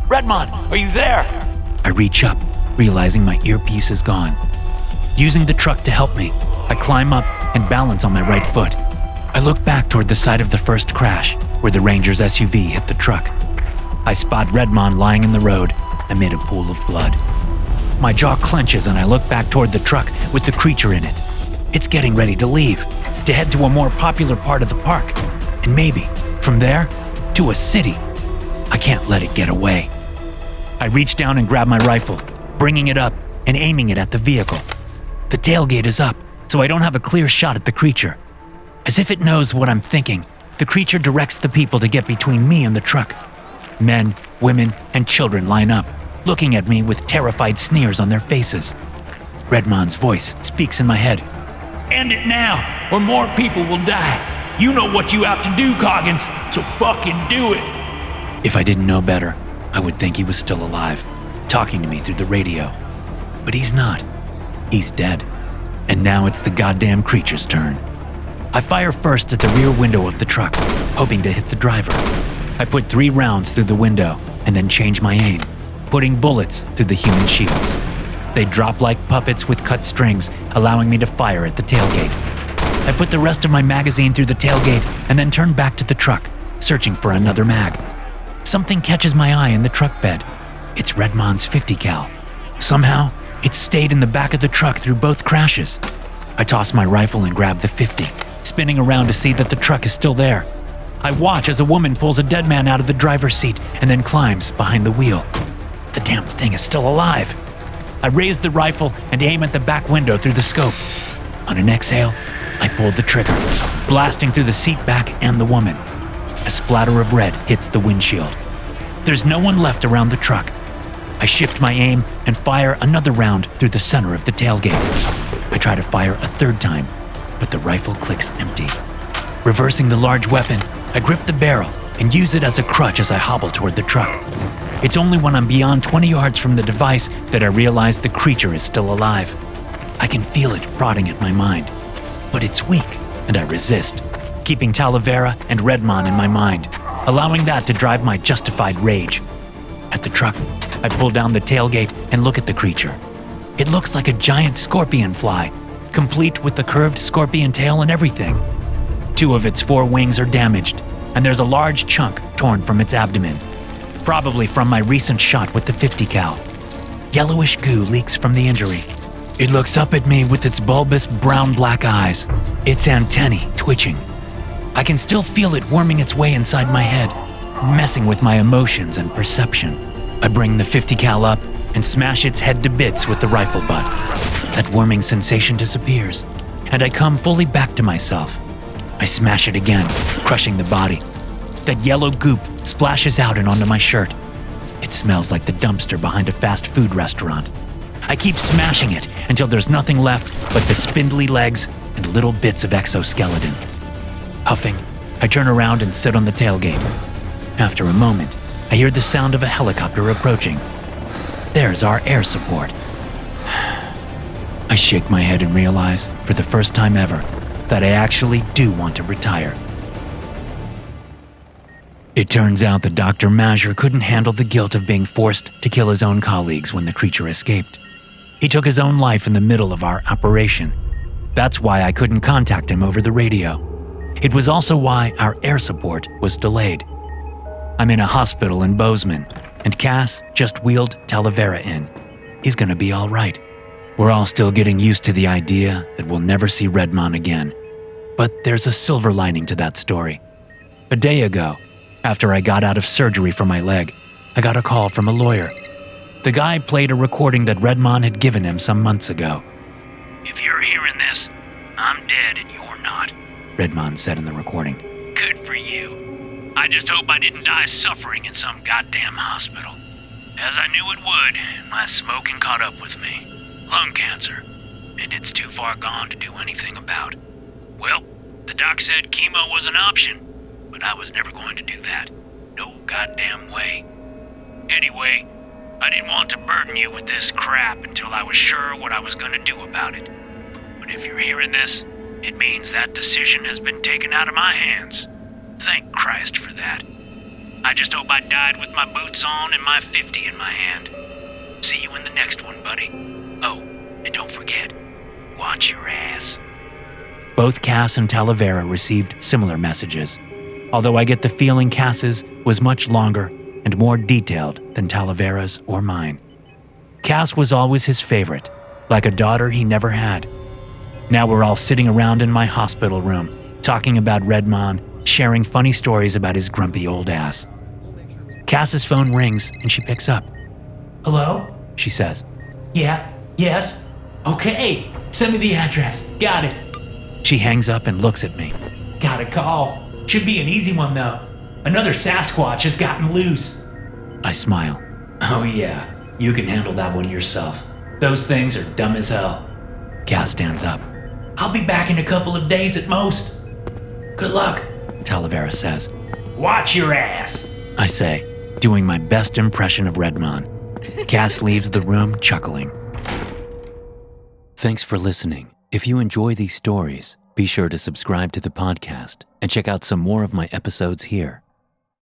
Redmond, are you there? I reach up, realizing my earpiece is gone. Using the truck to help me, I climb up and balance on my right foot. I look back toward the site of the first crash, where the Ranger's SUV hit the truck. I spot Redmond lying in the road amid a pool of blood. My jaw clenches and I look back toward the truck with the creature in it. It's getting ready to leave, to head to a more popular part of the park, and maybe, from there, to a city. I can't let it get away. I reach down and grab my rifle, bringing it up and aiming it at the vehicle. The tailgate is up, so I don't have a clear shot at the creature. As if it knows what I'm thinking, the creature directs the people to get between me and the truck. Men, women, and children line up, looking at me with terrified sneers on their faces. Redmond's voice speaks in my head. End it now, or more people will die. You know what you have to do, Coggins, so fucking do it. If I didn't know better, I would think he was still alive, talking to me through the radio. But he's not. He's dead. And now it's the goddamn creature's turn. I fire first at the rear window of the truck, hoping to hit the driver. I put 3 rounds through the window and then change my aim, putting bullets through the human shields. They drop like puppets with cut strings, allowing me to fire at the tailgate. I put the rest of my magazine through the tailgate and then turn back to the truck, searching for another mag. Something catches my eye in the truck bed. It's Redmon's 50 cal. Somehow, it stayed in the back of the truck through both crashes. I toss my rifle and grab the 50, spinning around to see that the truck is still there. I watch as a woman pulls a dead man out of the driver's seat and then climbs behind the wheel. The damn thing is still alive. I raise the rifle and aim at the back window through the scope. On an exhale, I pull the trigger, blasting through the seat back and the woman. A splatter of red hits the windshield. There's no one left around the truck. I shift my aim and fire another round through the center of the tailgate. I try to fire a third time, but the rifle clicks empty. Reversing the large weapon, I grip the barrel and use it as a crutch as I hobble toward the truck. It's only when I'm beyond 20 yards from the device that I realize the creature is still alive. I can feel it prodding at my mind, but it's weak and I resist, keeping Talavera and Redmon in my mind, allowing that to drive my justified rage. At the truck, I pull down the tailgate and look at the creature. It looks like a giant scorpion fly, complete with the curved scorpion tail and everything. 2 of its 4 wings are damaged, and there's a large chunk torn from its abdomen, probably from my recent shot with the 50 cal. Yellowish goo leaks from the injury. It looks up at me with its bulbous brown-black eyes, its antennae twitching. I can still feel it worming its way inside my head, messing with my emotions and perception. I bring the 50 cal up and smash its head to bits with the rifle butt. That worming sensation disappears, and I come fully back to myself. I smash it again, crushing the body. That yellow goop splashes out and onto my shirt. It smells like the dumpster behind a fast food restaurant. I keep smashing it until there's nothing left but the spindly legs and little bits of exoskeleton. Huffing, I turn around and sit on the tailgate. After a moment, I hear the sound of a helicopter approaching. There's our air support. I shake my head and realize, for the first time ever, that I actually do want to retire. It turns out that Dr. Mazur couldn't handle the guilt of being forced to kill his own colleagues when the creature escaped. He took his own life in the middle of our operation. That's why I couldn't contact him over the radio. It was also why our air support was delayed. I'm in a hospital in Bozeman, and Cass just wheeled Talavera in. He's gonna be all right. We're all still getting used to the idea that we'll never see Redmon again. But there's a silver lining to that story. A day ago, after I got out of surgery for my leg, I got a call from a lawyer. The guy played a recording that Redmon had given him some months ago. If you're hearing this, I'm dead and you're not, Redmon said in the recording. Good for you. I just hope I didn't die suffering in some goddamn hospital. As I knew it would, my smoking caught up with me. Lung cancer, and it's too far gone to do anything about. Well, the doc said chemo was an option, but I was never going to do that. No goddamn way. Anyway, I didn't want to burden you with this crap until I was sure what I was going to do about it. But if you're hearing this, it means that decision has been taken out of my hands. Thank Christ for that. I just hope I died with my boots on and my 50 in my hand. See you in the next one, buddy. Oh, and don't forget, watch your ass. Both Cass and Talavera received similar messages, although I get the feeling Cass's was much longer and more detailed than Talavera's or mine. Cass was always his favorite, like a daughter he never had. Now we're all sitting around in my hospital room, talking about Redmon, sharing funny stories about his grumpy old ass. Cass's phone rings and she picks up. Hello? She says. Yeah, yes. Okay, send me the address. Got it. She hangs up and looks at me. Got a call. Should be an easy one though. Another Sasquatch has gotten loose. I smile. Oh yeah, you can handle that one yourself. Those things are dumb as hell. Cass stands up. I'll be back in a couple of days at most. Good luck, Talavera says. Watch your ass, I say, doing my best impression of Redmon. Cass leaves the room chuckling. Thanks for listening. If you enjoy these stories, be sure to subscribe to the podcast and check out some more of my episodes here.